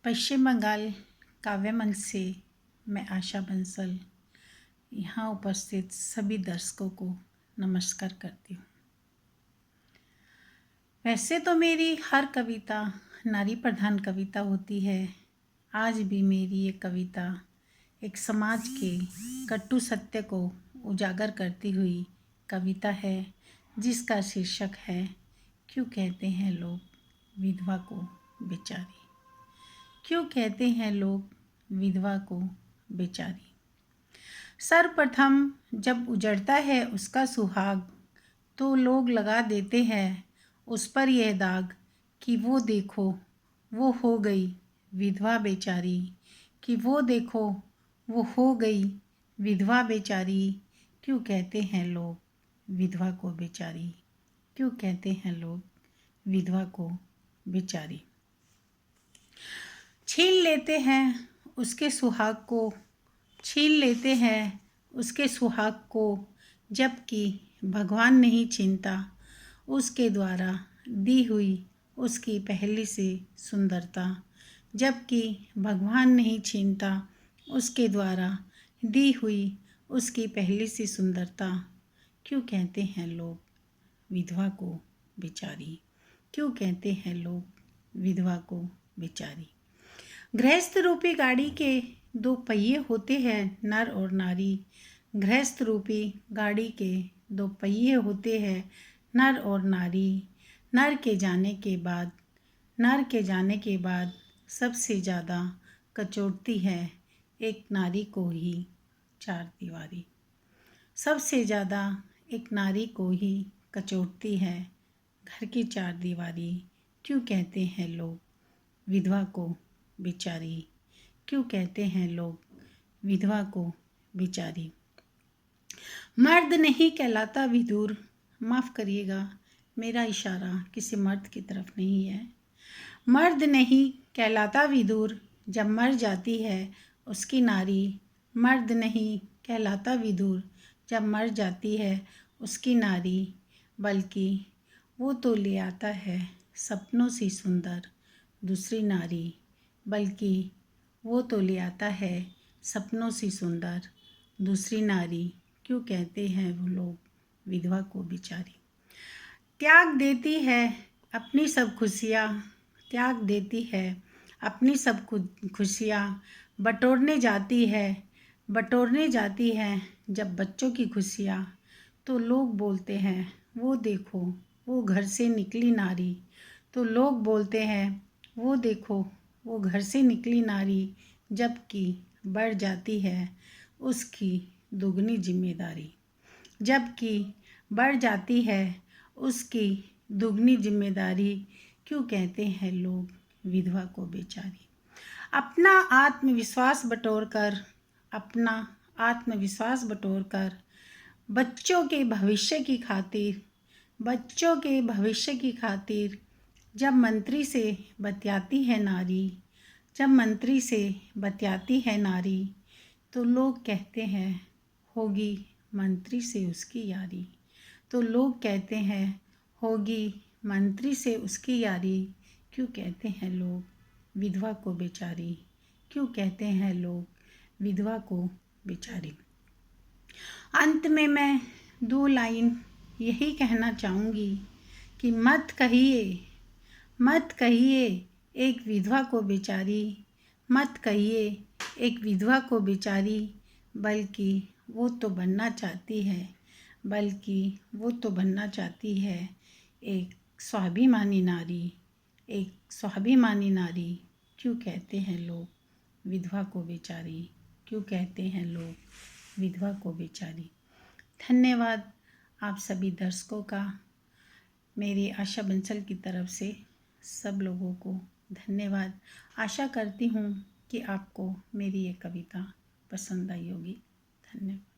पश्चिम बंगाल काव्य मंच से मैं आशा बंसल यहाँ उपस्थित सभी दर्शकों को नमस्कार करती हूँ। वैसे तो मेरी हर कविता नारी प्रधान कविता होती है। आज भी मेरी ये कविता एक समाज के कटु सत्य को उजागर करती हुई कविता है, जिसका शीर्षक है क्यों कहते हैं लोग विधवा को बेचारी। क्यों कहते हैं लोग विधवा को बेचारी। सर्वप्रथम जब उजड़ता है उसका सुहाग, तो लोग लगा देते हैं उस पर यह दाग कि वो देखो वो हो गई विधवा बेचारी, कि वो देखो वो हो गई विधवा बेचारी। क्यों कहते हैं लोग विधवा को बेचारी। क्यों कहते हैं लोग विधवा को बेचारी। छीन लेते हैं उसके सुहाग को, छीन लेते हैं उसके सुहाग को, जबकि भगवान नहीं छीनता उसके द्वारा दी हुई उसकी पहली से सुंदरता। जबकि भगवान नहीं छीनता उसके द्वारा दी हुई उसकी पहली सी सुंदरता। क्यों कहते हैं लोग विधवा को बेचारी। क्यों कहते हैं लोग विधवा को बेचारी। गृहस्थ रूपी गाड़ी के दो पहिए होते हैं नर और नारी। गृहस्थ रूपी गाड़ी के दो पहिए होते हैं नर और नारी। नर के जाने के बाद सबसे ज़्यादा कचोटती है एक नारी को ही चार दीवारी। सबसे ज़्यादा एक नारी को ही कचोटती है घर की चार दीवारी। क्यों कहते हैं लोग विधवा को बेचारी। क्यों कहते हैं लोग विधवा को बेचारी। मर्द नहीं कहलाता विदुर, माफ़ करिएगा मेरा इशारा किसी मर्द की तरफ नहीं है। मर्द नहीं कहलाता विदुर जब मर जाती है उसकी नारी। मर्द नहीं कहलाता विदुर जब मर जाती है उसकी नारी, बल्कि वो तो ले आता है सपनों सी सुंदर दूसरी नारी। बल्कि वो तो ले आता है सपनों सी सुंदर दूसरी नारी। क्यों कहते हैं वो लोग विधवा को बेचारी। त्याग देती है अपनी सब खुशियाँ, त्याग देती है अपनी सब खुशियाँ, बटोरने जाती है जब बच्चों की खुशियाँ। तो लोग बोलते हैं वो देखो वो घर से निकली नारी। तो लोग बोलते हैं वो देखो वो घर से निकली नारी, जबकि बढ़ जाती है उसकी दुगनी जिम्मेदारी। जबकि बढ़ जाती है उसकी दुगनी जिम्मेदारी। क्यों कहते हैं लोग विधवा को बेचारी। अपना आत्मविश्वास बटोर कर बच्चों के भविष्य की खातिर जब मंत्री से बतियाती है नारी, तो लोग कहते हैं होगी मंत्री से उसकी यारी। तो लोग कहते हैं होगी मंत्री से उसकी यारी। क्यों कहते हैं लोग विधवा को बेचारी। क्यों कहते हैं लोग विधवा को बेचारी। अंत में मैं दो लाइन यही कहना चाहूँगी कि मत कहिए एक विधवा को बेचारी। मत कहिए एक विधवा को बेचारी, बल्कि वो तो बनना चाहती है एक स्वाभिमानी नारी। क्यों कहते हैं लोग विधवा को बेचारी। क्यों कहते हैं लोग विधवा को बेचारी। धन्यवाद आप सभी दर्शकों का। मेरी आशा बंसल की तरफ से सब लोगों को धन्यवाद। आशा करती हूँ कि आपको मेरी ये कविता पसंद आई होगी। धन्यवाद।